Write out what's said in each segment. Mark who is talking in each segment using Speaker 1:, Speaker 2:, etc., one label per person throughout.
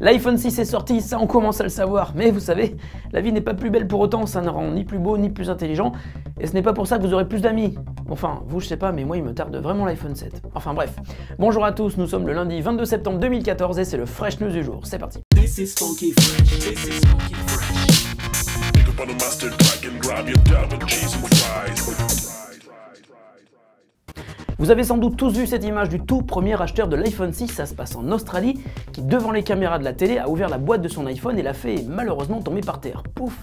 Speaker 1: L'iPhone 6 est sorti, ça on commence à le savoir, mais vous savez, la vie n'est pas plus belle pour autant, ça ne rend ni plus beau ni plus intelligent, et ce n'est pas pour ça que vous aurez plus d'amis. Enfin, vous je sais pas, mais moi il me tarde vraiment l'iPhone 7. Enfin bref. Bonjour à tous, nous sommes le lundi 22 septembre 2014 et c'est le Fresh News du jour, c'est parti. Vous avez sans doute tous vu cette image du tout premier acheteur de l'iPhone 6, ça se passe en Australie, qui devant les caméras de la télé a ouvert la boîte de son iPhone et l'a fait malheureusement tomber par terre. Pouf!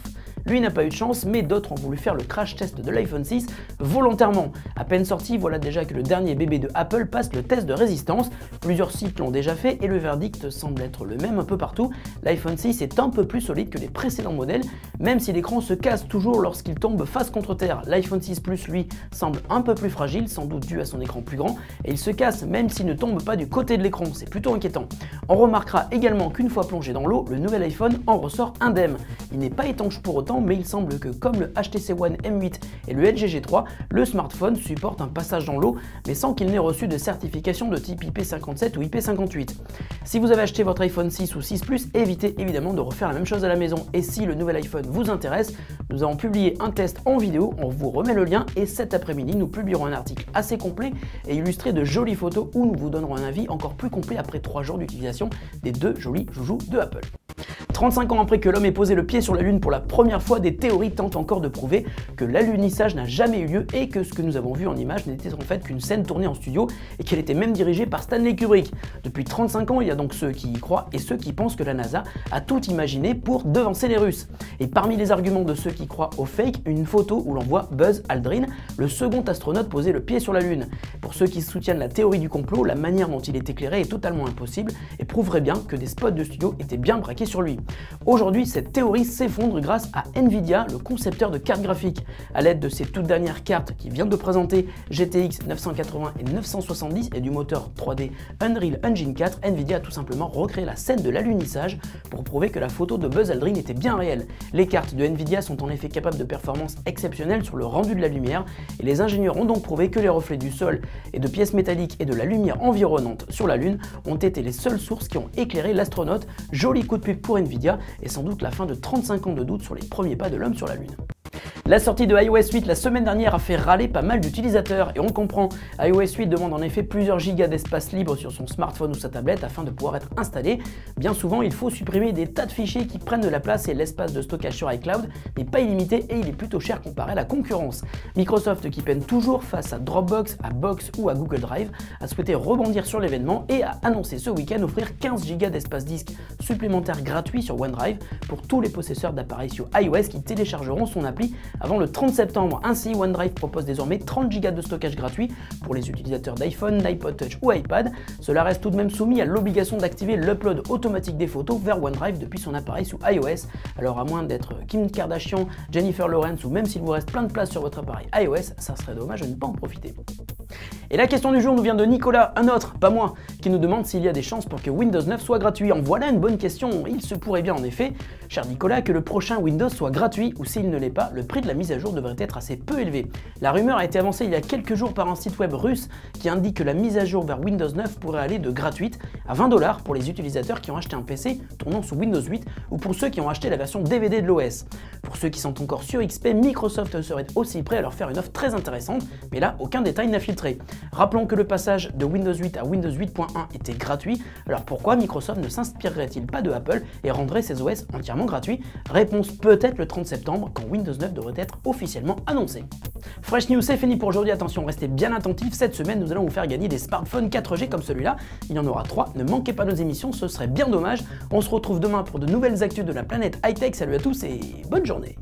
Speaker 1: Lui n'a pas eu de chance, mais d'autres ont voulu faire le crash test de l'iPhone 6 volontairement. À peine sorti, voilà déjà que le dernier bébé de Apple passe le test de résistance. Plusieurs sites l'ont déjà fait et le verdict semble être le même un peu partout. L'iPhone 6 est un peu plus solide que les précédents modèles, même si l'écran se casse toujours lorsqu'il tombe face contre terre. L'iPhone 6 Plus, lui, semble un peu plus fragile, sans doute dû à son écran plus grand, et il se casse même s'il ne tombe pas du côté de l'écran, c'est plutôt inquiétant. On remarquera également qu'une fois plongé dans l'eau, le nouvel iPhone en ressort indemne. Il n'est pas étanche pour autant, mais il semble que comme le HTC One M8 et le LG G3, le smartphone supporte un passage dans l'eau, mais sans qu'il n'ait reçu de certification de type IP57 ou IP58. Si vous avez acheté votre iPhone 6 ou 6 Plus, évitez évidemment de refaire la même chose à la maison. Et si le nouvel iPhone vous intéresse, nous avons publié un test en vidéo, on vous remet le lien, et cet après-midi, nous publierons un article assez complet et illustré de jolies photos où nous vous donnerons un avis encore plus complet après 3 jours d'utilisation des deux jolis joujoux de Apple. 35 ans après que l'homme ait posé le pied sur la Lune pour la première fois, des théories tentent encore de prouver que l'alunissage n'a jamais eu lieu et que ce que nous avons vu en image n'était en fait qu'une scène tournée en studio et qu'elle était même dirigée par Stanley Kubrick. Depuis 35 ans, il y a donc ceux qui y croient et ceux qui pensent que la NASA a tout imaginé pour devancer les Russes. Et parmi les arguments de ceux qui croient au fake, une photo où l'on voit Buzz Aldrin, le second astronaute, poser le pied sur la Lune. Pour ceux qui soutiennent la théorie du complot, la manière dont il est éclairé est totalement impossible et prouverait bien que des spots de studio étaient bien braqués sur lui. Aujourd'hui, cette théorie s'effondre grâce à Nvidia, le concepteur de cartes graphiques. À l'aide de ses toutes dernières cartes qu'il vient de présenter, GTX 980 et 970 et du moteur 3D Unreal Engine 4, Nvidia a tout simplement recréé la scène de l'alunissage pour prouver que la photo de Buzz Aldrin était bien réelle. Les cartes de Nvidia sont en effet capables de performances exceptionnelles sur le rendu de la lumière et les ingénieurs ont donc prouvé que les reflets du sol et de pièces métalliques et de la lumière environnante sur la Lune ont été les seules sources qui ont éclairé l'astronaute. Joli coup de pub pour Nvidia et sans doute la fin de 35 ans de doute sur les premiers pas de l'homme sur la Lune. La sortie de iOS 8 la semaine dernière a fait râler pas mal d'utilisateurs et on comprend. iOS 8 demande en effet plusieurs gigas d'espace libre sur son smartphone ou sa tablette afin de pouvoir être installé. Bien souvent, il faut supprimer des tas de fichiers qui prennent de la place et l'espace de stockage sur iCloud n'est pas illimité et il est plutôt cher comparé à la concurrence. Microsoft, qui peine toujours face à Dropbox, à Box ou à Google Drive, a souhaité rebondir sur l'événement et a annoncé ce week-end offrir 15 gigas d'espace disque supplémentaire gratuit sur OneDrive pour tous les possesseurs d'appareils sur iOS qui téléchargeront son appli avant le 30 septembre. Ainsi, OneDrive propose désormais 30 Go de stockage gratuit pour les utilisateurs d'iPhone, d'iPod Touch ou iPad. Cela reste tout de même soumis à l'obligation d'activer l'upload automatique des photos vers OneDrive depuis son appareil sous iOS. Alors à moins d'être Kim Kardashian, Jennifer Lawrence ou même s'il vous reste plein de place sur votre appareil iOS, ça serait dommage de ne pas en profiter. Et la question du jour nous vient de Nicolas, un autre, pas moi, qui nous demande s'il y a des chances pour que Windows 9 soit gratuit. En voilà une bonne question. Il se pourrait bien en effet, cher Nicolas, que le prochain Windows soit gratuit ou s'il ne l'est pas, le prix de la mise à jour devrait être assez peu élevé. La rumeur a été avancée il y a quelques jours par un site web russe qui indique que la mise à jour vers Windows 9 pourrait aller de gratuite à 20 $ pour les utilisateurs qui ont acheté un PC tournant sous Windows 8 ou pour ceux qui ont acheté la version DVD de l'OS. Pour ceux qui sont encore sur XP, Microsoft serait aussi prêt à leur faire une offre très intéressante, mais là, aucun détail n'a filtré. Rappelons que le passage de Windows 8 à Windows 8.1 était gratuit, alors pourquoi Microsoft ne s'inspirerait-il pas de Apple et rendrait ses OS entièrement gratuits? Réponse peut-être le 30 septembre, quand Windows 9 devrait être officiellement annoncé. Fresh News, c'est fini pour aujourd'hui, attention, restez bien attentifs, cette semaine nous allons vous faire gagner des smartphones 4G comme celui-là, il y en aura 3, ne manquez pas nos émissions, ce serait bien dommage. On se retrouve demain pour de nouvelles actus de la planète high-tech, salut à tous et bonne journée.